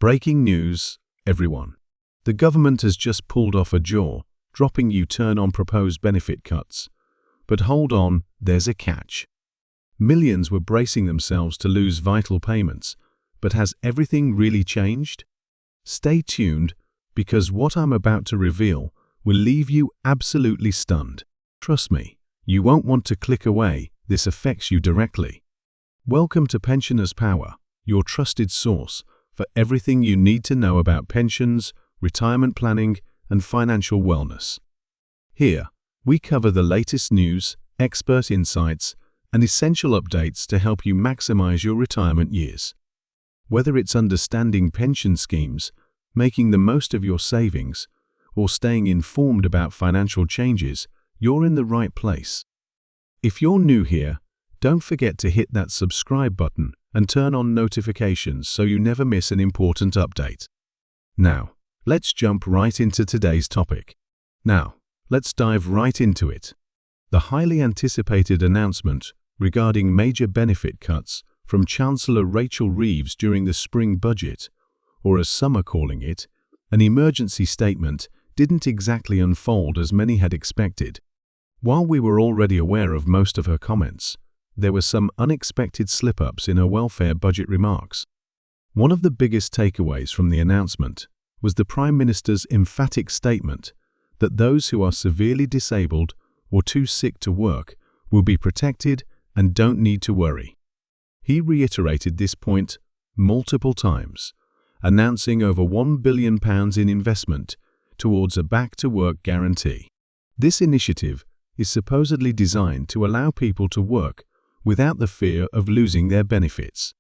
Breaking news, everyone. The government has just pulled off a jaw-dropping U-turn on proposed benefit cuts. But hold on, there's a catch. Millions were bracing themselves to lose vital payments, but has everything really changed? Stay tuned, because what I'm about to reveal will leave you absolutely stunned. Trust me, you won't want to click away, this affects you directly. Welcome to Pensioners Power, your trusted source for everything you need to know about pensions, retirement planning, and financial wellness. Here, we cover the latest news, expert insights, and essential updates to help you maximize your retirement years. Whether it's understanding pension schemes, making the most of your savings, or staying informed about financial changes, you're in the right place. If you're new here, don't forget to hit that subscribe button and turn on notifications so you never miss an important update. Now, let's jump right into today's topic. Let's dive right into it. The highly anticipated announcement regarding major benefit cuts from Chancellor Rachel Reeves during the spring budget, or as some are calling it, an emergency statement, didn't exactly unfold as many had expected. While we were already aware of most of her comments, there were some unexpected slip-ups in her welfare budget remarks. One of the biggest takeaways from the announcement was the Prime Minister's emphatic statement that those who are severely disabled or too sick to work will be protected and don't need to worry. He reiterated this point multiple times, announcing over £1 billion in investment towards a back-to-work guarantee. This initiative is supposedly designed to allow people to work without the fear of losing their benefits.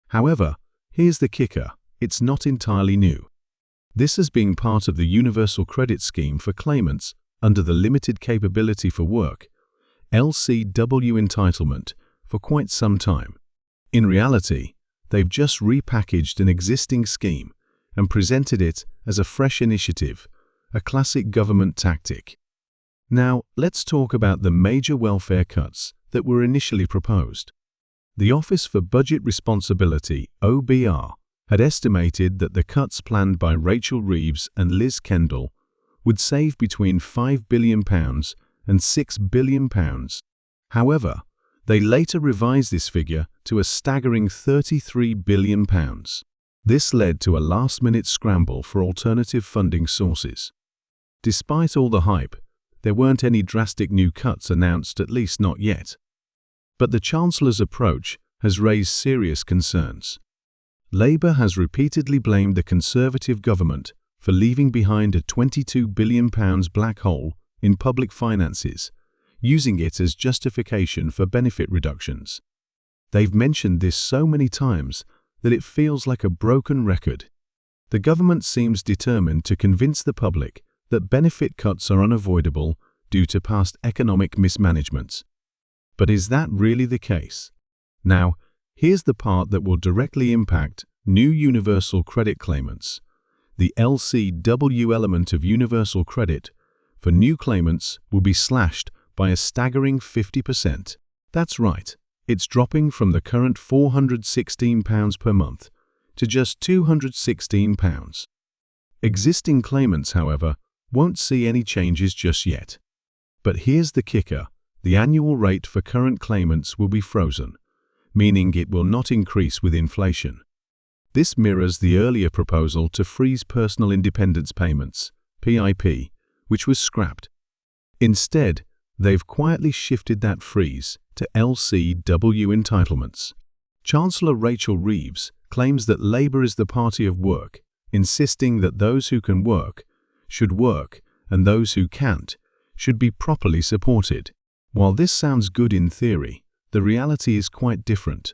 However, here's the kicker, it's not entirely new. This has been part of the Universal Credit Scheme for claimants under the Limited Capability for Work (LCW) entitlement for quite some time. In reality, they've just repackaged an existing scheme and presented it as a fresh initiative, a classic government tactic. Now, let's talk about the major welfare cuts that were initially proposed. The Office for Budget Responsibility, OBR, had estimated that the cuts planned by Rachel Reeves and Liz Kendall would save between £5 billion and £6 billion. However, they later revised this figure to a staggering £33 billion. This led to a last-minute scramble for alternative funding sources. Despite all the hype, there weren't any drastic new cuts announced, at least not yet. But the Chancellor's approach has raised serious concerns. Labour has repeatedly blamed the Conservative government for leaving behind a £22 billion black hole in public finances, using it as justification for benefit reductions. They've mentioned this so many times that it feels like a broken record. The government seems determined to convince the public that benefit cuts are unavoidable due to past economic mismanagement. But is that really the case? Now, here's the part that will directly impact new universal credit claimants. The LCW element of universal credit for new claimants will be slashed by a staggering 50%. That's right, it's dropping from the current £416 per month to just £216. Existing claimants, however, won't see any changes just yet. But here's the kicker, the annual rate for current claimants will be frozen, meaning it will not increase with inflation. This mirrors the earlier proposal to freeze personal independence payments, PIP, which was scrapped. Instead, they've quietly shifted that freeze to LCW entitlements. Chancellor Rachel Reeves claims that Labour is the party of work, insisting that those who can work should work and those who can't should be properly supported. While this sounds good in theory, the reality is quite different.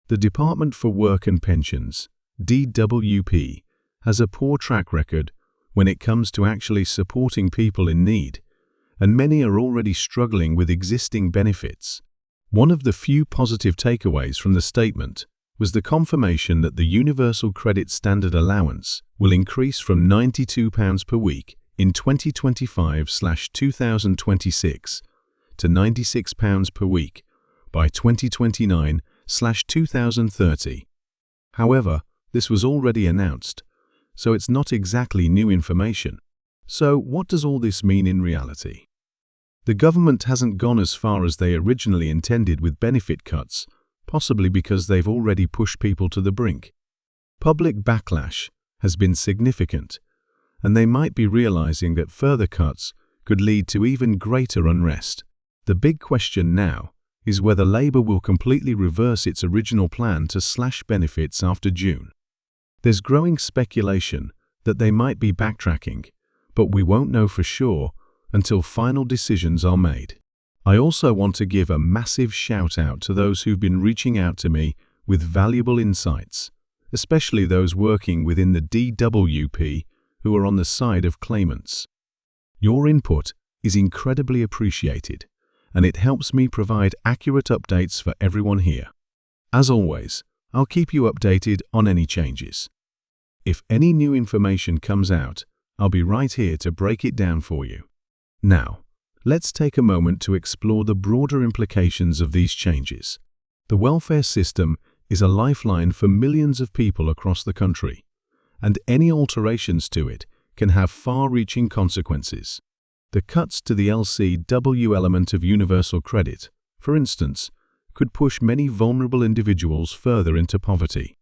The Department for Work and Pensions, DWP, has a poor track record when it comes to actually supporting people in need, and many are already struggling with existing benefits. One of the few positive takeaways from the statement was the confirmation that the Universal Credit Standard Allowance will increase from £92 per week in 2025/2026 to £96 per week by 2029/2030. However, This was already announced, so it's not exactly new information. So what does all this mean in reality? The government hasn't gone as far as they originally intended with benefit cuts, possibly because they've already pushed people to the brink. Public backlash has been significant, and they might be realizing that further cuts could lead to even greater unrest. The big question now is whether Labour will completely reverse its original plan to slash benefits after June. There's growing speculation that they might be backtracking, but we won't know for sure until final decisions are made. I also want to give a massive shout out to those who've been reaching out to me with valuable insights, especially those working within the DWP who are on the side of claimants. Your input is incredibly appreciated, and it helps me provide accurate updates for everyone here. As always, I'll keep you updated on any changes. If any new information comes out, I'll be right here to break it down for you. Now, let's take a moment to explore the broader implications of these changes. The welfare system is a lifeline for millions of people across the country, and any alterations to it can have far-reaching consequences. The cuts to the LCW element of universal credit, for instance, could push many vulnerable individuals further into poverty.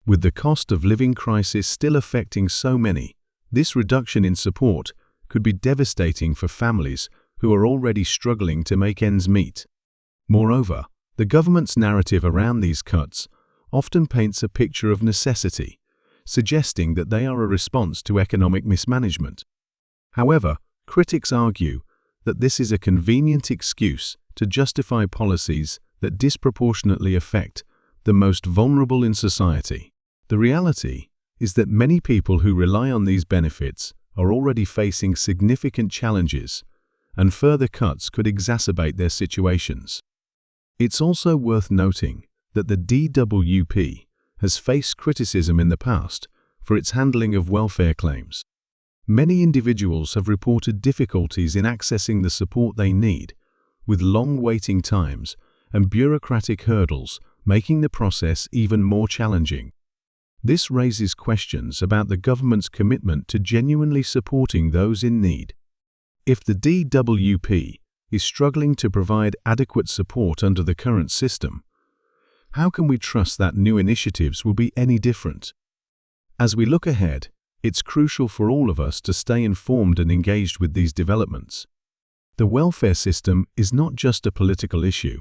With the cost of living crisis still affecting so many, this reduction in support could be devastating for families who are already struggling to make ends meet. Moreover, the government's narrative around these cuts often paints a picture of necessity, suggesting that they are a response to economic mismanagement. However, critics argue that this is a convenient excuse to justify policies that disproportionately affect the most vulnerable in society. The reality is that many people who rely on these benefits are already facing significant challenges, and further cuts could exacerbate their situations. It's also worth noting that the DWP has faced criticism in the past for its handling of welfare claims. Many individuals have reported difficulties in accessing the support they need, with long waiting times and bureaucratic hurdles making the process even more challenging. This raises questions about the government's commitment to genuinely supporting those in need. If the DWP is struggling to provide adequate support under the current system, how can we trust that new initiatives will be any different? As we look ahead, it's crucial for all of us to stay informed and engaged with these developments. The welfare system is not just a political issue.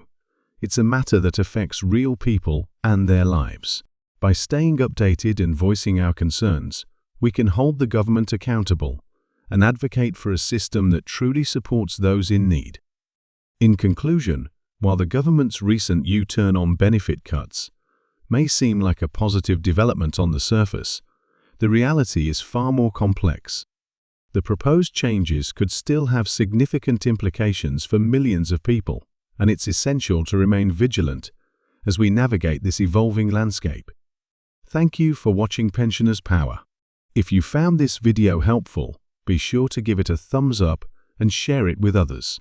It's a matter that affects real people and their lives. By staying updated and voicing our concerns, we can hold the government accountable and advocate for a system that truly supports those in need. In conclusion, while the government's recent U-turn on benefit cuts may seem like a positive development on the surface, the reality is far more complex. The proposed changes could still have significant implications for millions of people, and it's essential to remain vigilant as we navigate this evolving landscape. Thank you for watching Pensioners Power. If you found this video helpful, be sure to give it a thumbs up and share it with others.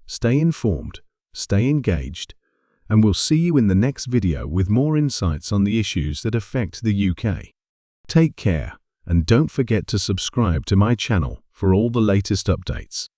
Stay informed, stay engaged, and we'll see you in the next video with more insights on the issues that affect the UK. Take care, and don't forget to subscribe to my channel for all the latest updates.